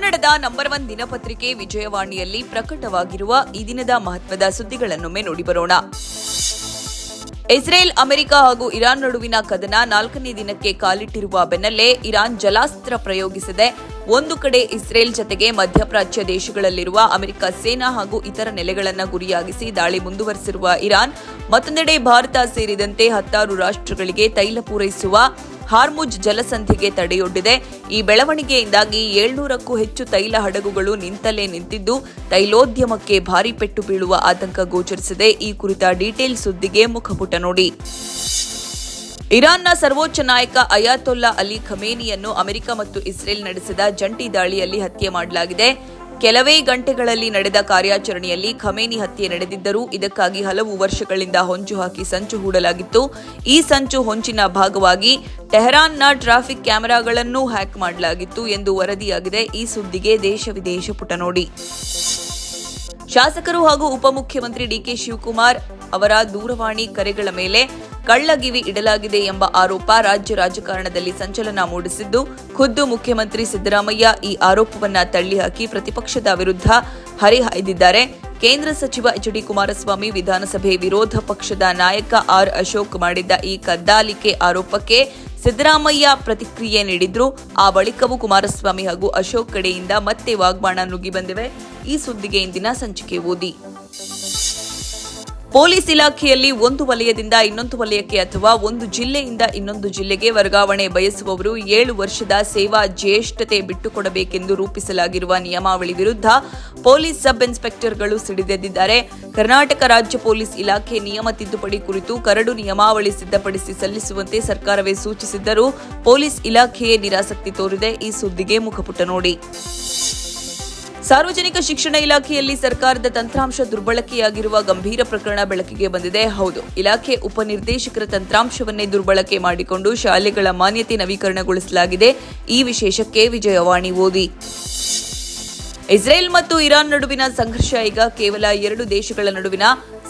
ಕನ್ನಡದ ನಂಬರ್ 1 ದಿನಪತ್ರಿಕೆ ವಿಜಯವಾಣಿಯಲ್ಲಿ ಪ್ರಕಟವಾಗಿರುವ ಈ ದಿನದ ಮಹತ್ವದ ಸುದ್ದಿಗಳನ್ನೊಮ್ಮೆ ನೋಡಿ ಬರೋಣ. ಇಸ್ರೇಲ್, ಅಮೆರಿಕ ಹಾಗೂ ಇರಾನ್ ನಡುವಿನ ಕದನ 4ನೇ ದಿನಕ್ಕೆ ಕಾಲಿಟ್ಟಿರುವ ಬೆನ್ನಲ್ಲೇ ಇರಾನ್ ಜಲಾಸ್ತ್ರ ಪ್ರಯೋಗಿಸಿದೆ. ಒಂದು ಕಡೆ ಇಸ್ರೇಲ್ ಜತೆಗೆ ಮಧ್ಯಪ್ರಾಚ್ಯ ದೇಶಗಳಲ್ಲಿರುವ ಅಮೆರಿಕ ಸೇನಾ ಹಾಗೂ ಇತರ ನೆಲೆಗಳನ್ನು ಗುರಿಯಾಗಿಸಿ ದಾಳಿ ಮುಂದುವರೆಸಿರುವ ಇರಾನ್, ಮತ್ತೊಂದೆಡೆ ಭಾರತ ಸೇರಿದಂತೆ 10 ರಾಷ್ಟ್ರಗಳಿಗೆ ತೈಲ ಪೂರೈಸುವ ಹಾರ್ಮುಜ್ ಜಲಸಂಧಿಗೆ ತಡೆಯೊಡ್ಡಿದೆ. ಈ ಬೆಳವಣಿಗೆಯಿಂದಾಗಿ 700ಕ್ಕೂ ಹೆಚ್ಚು ತೈಲ ಹಡಗುಗಳು ನಿಂತಲ್ಲೇ ನಿಂತಿದ್ದು ತೈಲೋದ್ಯಮಕ್ಕೆ ಭಾರಿ ಪೆಟ್ಟು ಬೀಳುವ ಆತಂಕ ಗೋಚರಿಸಿದೆ. ಈ ಕುರಿತ ಡೀಟೇಲ್ ಸುದ್ದಿಗೆ ಮುಖಪುಟ ನೋಡಿ. ಇರಾನ್ನ ಸರ್ವೋಚ್ಚ ನಾಯಕ ಅಯಾತೊಲ್ಲಾ ಅಲಿ ಖಮೇನಿಯನ್ನು ಅಮೆರಿಕ ಮತ್ತು ಇಸ್ರೇಲ್ ನಡೆಸಿದ ಜಂಟಿ ದಾಳಿಯಲ್ಲಿ ಹತ್ಯೆ ಮಾಡಲಾಗಿದೆ. ಕೆಲವೇ ಗಂಟೆಗಳಲ್ಲಿ ನಡೆದ ಕಾರ್ಯಾಚರಣೆಯಲ್ಲಿ ಖಮೇನಿ ಹತ್ಯೆ ನಡೆದಿದ್ದರೂ ಇದಕ್ಕಾಗಿ ಹಲವು ವರ್ಷಗಳಿಂದ ಹೊಂಚು ಹಾಕಿ ಸಂಚು ಹೂಡಲಾಗಿತ್ತು. ಈ ಸಂಚು ಹೊಂಚಿನ ಭಾಗವಾಗಿ ಟೆಹರಾನ್ನ ಟ್ರಾಫಿಕ್ ಕ್ಯಾಮೆರಾಗಳನ್ನೂ ಹ್ಯಾಕ್ ಮಾಡಲಾಗಿತ್ತು ಎಂದು ವರದಿಯಾಗಿದೆ. ಈ ಸುದ್ದಿಗೆ ದೇಶ ವಿದೇಶ ಪುಟ ನೋಡಿ. ಶಾಸಕರು ಹಾಗೂ ಉಪಮುಖ್ಯಮಂತ್ರಿ ಡಿಕೆ ಶಿವಕುಮಾರ್ ಅವರ ದೂರವಾಣಿ ಕರೆಗಳ ಮೇಲೆ ಕಳ್ಳಗಿವಿ ಇಡಲಾಗಿದೆ ಎಂಬ ಆರೋಪ ರಾಜ್ಯ ರಾಜಕಾರಣದಲ್ಲಿ ಸಂಚಲನ ಮೂಡಿಸಿದ್ದು, ಖುದ್ದು ಮುಖ್ಯಮಂತ್ರಿ ಸಿದ್ದರಾಮಯ್ಯ ಈ ಆರೋಪವನ್ನ ತಳ್ಳಿಹಾಕಿ ಪ್ರತಿಪಕ್ಷದ ವಿರುದ್ಧ ಹರಿಹಾಯ್ದಿದ್ದಾರೆ. ಕೇಂದ್ರ ಸಚಿವ ಎಚ್.ಡಿ. ಕುಮಾರಸ್ವಾಮಿ, ವಿಧಾನಸಭೆ ವಿರೋಧ ಪಕ್ಷದ ನಾಯಕ ಆರ್. ಅಶೋಕ್ ಮಾಡಿದ್ದ ಈ ಕದ್ದಾಲಿಕೆ ಆರೋಪಕ್ಕೆ ಸಿದ್ದರಾಮಯ್ಯ ಪ್ರತಿಕ್ರಿಯೆ ನೀಡಿದ್ರು. ಆ ಬಳಿಕವೂ ಕುಮಾರಸ್ವಾಮಿ ಹಾಗೂ ಅಶೋಕ್ ಕಡೆಯಿಂದ ಮತ್ತೆ ವಾಗ್ಬಾಣ ನುಗ್ಗಿ ಬಂದಿವೆ. ಈ ಸುದ್ದಿಗೆ ಇಂದಿನ ಸಂಚಿಕೆ ಓದಿ. ಪೊಲೀಸ್ ಇಲಾಖೆಯಲ್ಲಿ ಒಂದು ವಲಯದಿಂದ ಇನ್ನೊಂದು ವಲಯಕ್ಕೆ ಅಥವಾ ಒಂದು ಜಿಲ್ಲೆಯಿಂದ ಇನ್ನೊಂದು ಜಿಲ್ಲೆಗೆ ವರ್ಗಾವಣೆ ಬಯಸುವವರು 7 ವರ್ಷದ ಸೇವಾ ಜ್ಯೇಷ್ಠತೆ ಬಿಟ್ಟುಕೊಡಬೇಕೆಂದು ರೂಪಿಸಲಾಗಿರುವ ನಿಯಮಾವಳಿ ವಿರುದ್ಧ ಪೊಲೀಸ್ ಸಬ್ ಇನ್ಸ್ಪೆಕ್ಟರ್ಗಳು ಸಿಡಿದೆದ್ದಿದ್ದಾರೆ. ಕರ್ನಾಟಕ ರಾಜ್ಯ ಪೊಲೀಸ್ ಇಲಾಖೆ ನಿಯಮ ತಿದ್ದುಪಡಿ ಕುರಿತು ಕರಡು ನಿಯಮಾವಳಿ ಸಿದ್ಧಪಡಿಸಿ ಸಲ್ಲಿಸುವಂತೆ ಸರ್ಕಾರವೇ ಸೂಚಿಸಿದ್ದರೂ ಪೊಲೀಸ್ ಇಲಾಖೆಯೇ ನಿರಾಸಕ್ತಿ ತೋರಿದೆ. ಈ ಸುದ್ದಿಗೆ ಮುಖಪುಟ ನೋಡಿ. ಸಾರ್ವಜನಿಕ ಶಿಕ್ಷಣ ಇಲಾಖೆಯಲ್ಲಿ ಸರ್ಕಾರದ ತಂತ್ರಾಂಶ ದುರ್ಬಳಕೆಯಾಗಿರುವ ಗಂಭೀರ ಪ್ರಕರಣ ಬೆಳಕಿಗೆ ಬಂದಿದೆ. ಹೌದು, ಇಲಾಖೆ ಉಪನಿರ್ದೇಶಕರ ತಂತ್ರಾಂಶವನ್ನೇ ದುರ್ಬಳಕೆ ಮಾಡಿಕೊಂಡು ಶಾಲೆಗಳ ಮಾನ್ಯತೆ ನವೀಕರಣಗೊಳಿಸಲಾಗಿದೆ. ಈ ವಿಶೇಷಕ್ಕೆ ವಿಜಯವಾಣಿ ಓದಿ. ಇಸ್ರೇಲ್ ಮತ್ತು ಇರಾನ್ ನಡುವಿನ ಸಂಘರ್ಷ ಈಗ ಕೇವಲ 2 ದೇಶಗಳ ನಡುವಿನ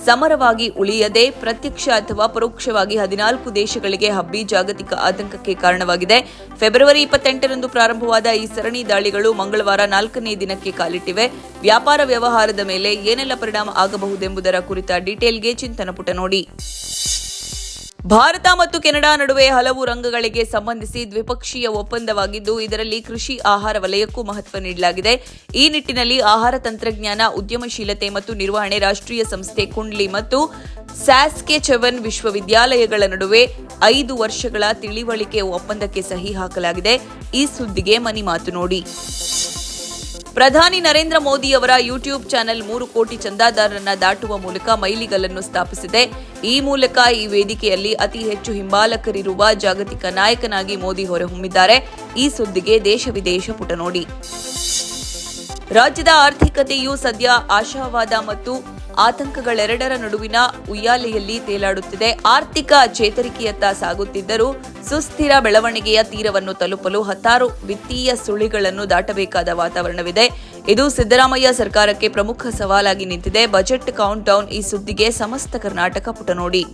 ಸಮರವಾಗಿ ಉಳಿಯದೆ ಪ್ರತ್ಯಕ್ಷ ಅಥವಾ ಪರೋಕ್ಷವಾಗಿ 14 ದೇಶಗಳಿಗೆ ಹಬ್ಬಿ ಜಾಗತಿಕ ಆತಂಕಕ್ಕೆ ಕಾರಣವಾಗಿದೆ. ಫೆಬ್ರವರಿ 28ರಂದು ಪ್ರಾರಂಭವಾದ ಈ ಸರಣಿ ದಾಳಿಗಳು ಮಂಗಳವಾರ 4ನೇ ದಿನಕ್ಕೆ ಕಾಲಿಟ್ಟಿವೆ. ವ್ಯಾಪಾರ ವ್ಯವಹಾರದ ಮೇಲೆ ಏನೆಲ್ಲ ಪರಿಣಾಮ ಆಗಬಹುದೆಂಬುದರ ಕುರಿತ ಡೀಟೇಲ್ಗೆ ಚಿಂತನ ಪುಟ ನೋಡಿ. ಭಾರತ ಮತ್ತು ಕೆನಡಾ ನಡುವೆ ಹಲವು ರಂಗಗಳಿಗೆ ಸಂಬಂಧಿಸಿ ದ್ವಿಪಕ್ಷೀಯ ಒಪ್ಪಂದವಾಗಿದ್ದು, ಇದರಲ್ಲಿ ಕೃಷಿ, ಆಹಾರ ವಲಯಕ್ಕೂ ಮಹತ್ವ ನೀಡಲಾಗಿದೆ. ಈ ನಿಟ್ಟಿನಲ್ಲಿ ಆಹಾರ ತಂತ್ರಜ್ಞಾನ, ಉದ್ಯಮಶೀಲತೆ ಮತ್ತು ನಿರ್ವಹಣೆ ರಾಷ್ಟ್ರೀಯ ಸಂಸ್ಥೆ ಕುಂಡ್ಲಿ ಮತ್ತು ಸ್ಯಾಸ್ಕೆಚೆವನ್ ವಿಶ್ವವಿದ್ಯಾಲಯಗಳ ನಡುವೆ 5 ವರ್ಷಗಳ ತಿಳಿವಳಿಕೆ ಒಪ್ಪಂದಕ್ಕೆ ಸಹಿ ಹಾಕಲಾಗಿದೆ. ಈ ಸುದ್ದಿಗೆ ಮನಿ ಮಾತು ನೋಡಿ. ಪ್ರಧಾನಿ ನರೇಂದ್ರ ಮೋದಿ ಅವರ ಯೂಟ್ಯೂಬ್ ಚಾನೆಲ್ 3 ಕೋಟಿ ಚಂದಾದಾರರನ್ನ ದಾಟುವ ಮೂಲಕ ಮೈಲಿಗಲ್ಲನ್ನು ಸ್ಥಾಪಿಸಿದೆ. ಈ ಮೂಲಕ ಈ ವೇದಿಕೆಯಲ್ಲಿ ಅತಿ ಹೆಚ್ಚು ಹಿಂಬಾಲಕರಿರುವ ಜಾಗತಿಕ ನಾಯಕನಾಗಿ ಮೋದಿ ಹೊರಹೊಮ್ಮಿದ್ದಾರೆ. ಈ ಸುದ್ದಿಗೆ ದೇಶ ವಿದೇಶ ಪುಟ ನೋಡಿ. ರಾಜ್ಯದ ಆರ್ಥಿಕತೆಯು ಸದ್ಯ ಆಶಾವಾದ ಮತ್ತು ಆತಂಕಗಳೆರಡರ ನಡುವಿನ ಉಯ್ಯಾಲೆಯಲ್ಲಿ ತೇಲಾಡುತ್ತಿದೆ. ಆರ್ಥಿಕ ಚೇತರಿಕೆಯತ್ತ ಸಾಗುತ್ತಿದ್ದರೂ ಸುಸ್ಥಿರ ಬೆಳವಣಿಗೆಯ ತೀರವನ್ನು ತಲುಪಲು 10 ವಿತ್ತೀಯ ಸುಳಿಗಳನ್ನು ದಾಟಬೇಕಾದ ವಾತಾವರಣವಿದೆ. ಇದು ಸಿದ್ದರಾಮಯ್ಯ ಸರ್ಕಾರಕ್ಕೆ ಪ್ರಮುಖ ಸವಾಲಾಗಿ ನಿಂತಿದೆ. Budget count down. ಈ ಸುದ್ದಿಗೆ ಸಮಸ್ತ ಕರ್ನಾಟಕ ಪುಟ ನೋಡಿ.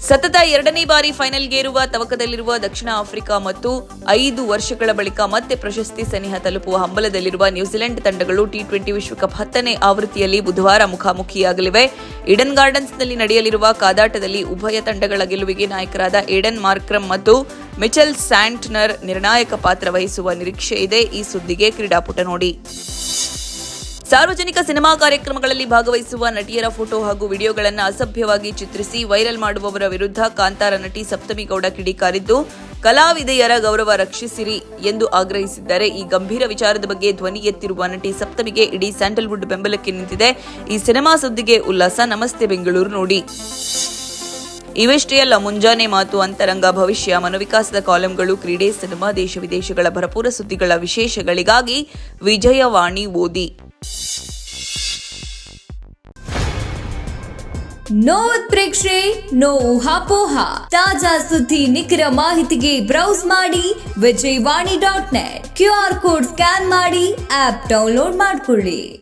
ಸತತ 2ನೇ ಬಾರಿ ಫೈನಲ್ಗೇರುವ ತವಕದಲ್ಲಿರುವ ದಕ್ಷಿಣ ಆಫ್ರಿಕಾ ಮತ್ತು 5 ವರ್ಷಗಳ ಬಳಿಕ ಮತ್ತೆ ಪ್ರಶಸ್ತಿ ಸನಿಹ ತಲುಪುವ ಹಂಬಲದಲ್ಲಿರುವ ನ್ಯೂಜಿಲೆಂಡ್ ತಂಡಗಳು ಟಿ20 ವಿಶ್ವಕಪ್ 10ನೇ ಆವೃತ್ತಿಯಲ್ಲಿ ಬುಧವಾರ ಮುಖಾಮುಖಿಯಾಗಲಿವೆ. ಈಡನ್ ಗಾರ್ಡನ್ಸ್ನಲ್ಲಿ ನಡೆಯಲಿರುವ ಕಾದಾಟದಲ್ಲಿ ಉಭಯ ತಂಡಗಳ ಗೆಲುವಿಗೆ ನಾಯಕರಾದ ಏಡನ್ ಮಾರ್ಕ್ರಮ್ ಮತ್ತು ಮಿಚೆಲ್ ಸ್ಯಾಂಟ್ನರ್ ನಿರ್ಣಾಯಕ ಪಾತ್ರ ವಹಿಸುವ ನಿರೀಕ್ಷೆ ಇದೆ. ಈ ಸುದ್ದಿಗೆ ಕ್ರೀಡಾಪುಟ ನೋಡಿ. ಸಾರ್ವಜನಿಕ ಸಿನಿಮಾ ಕಾರ್ಯಕ್ರಮಗಳಲ್ಲಿ ಭಾಗವಹಿಸುವ ನಟಿಯರ ಫೋಟೋ ಹಾಗೂ ವಿಡಿಯೋಗಳನ್ನು ಅಸಭ್ಯವಾಗಿ ಚಿತ್ರಿಸಿ ವೈರಲ್ ಮಾಡುವವರ ವಿರುದ್ಧ ಕಾಂತಾರ ನಟಿ ಸಪ್ತಮಿ ಗೌಡ ಕಿಡಿಕಾರಿದ್ದು, ಕಲಾವಿದೆಯರ ಗೌರವ ರಕ್ಷಿಸಿರಿ ಎಂದು ಆಗ್ರಹಿಸಿದ್ದಾರೆ. ಈ ಗಂಭೀರ ವಿಚಾರದ ಬಗ್ಗೆ ಧ್ವನಿ ಎತ್ತಿರುವ ನಟಿ ಸಪ್ತಮಿಗೆ ಇಡೀ ಸ್ಯಾಂಡಲ್ವುಡ್ ಬೆಂಬಲಕ್ಕೆ ನಿಂತಿದೆ. ಈ ಸಿನಿಮಾ ಸುದ್ದಿಗೆ ಉಲ್ಲಾಸ. ನಮಸ್ತೆ ಬೆಂಗಳೂರು ನೋಡಿ. ಇವೆಷ್ಟೇ ಅಲ್ಲ, ಮುಂಜಾನೆ ಮಾತು, ಅಂತರಂಗ, ಭವಿಷ್ಯ, ಮನೋವಿಕಾಸದ ಕಾಲಂಗಳು, ಕ್ರೀಡೆ, ಸಿನಿಮಾ, ದೇಶ ವಿದೇಶಗಳ ಭರಪೂರ ಸುದ್ದಿಗಳ ವಿಶೇಷಗಳಿಗಾಗಿ ವಿಜಯವಾಣಿ ಓದಿ. ನೋ ಉತ್ಪ್ರೇಕ್ಷೆ, ನೋ ಊಹಾಪೋಹ. ತಾಜಾ ಸುದ್ದಿ, ನಿಖರ ಮಾಹಿತಿಗೆ ಬ್ರೌಸ್ ಮಾಡಿ ವಿಜಯವಾಣಿ.net. QR ಕೋಡ್ ಸ್ಕ್ಯಾನ್ ಮಾಡಿ ಆಪ್ ಡೌನ್ಲೋಡ್ ಮಾಡಿಕೊಳ್ಳಿ.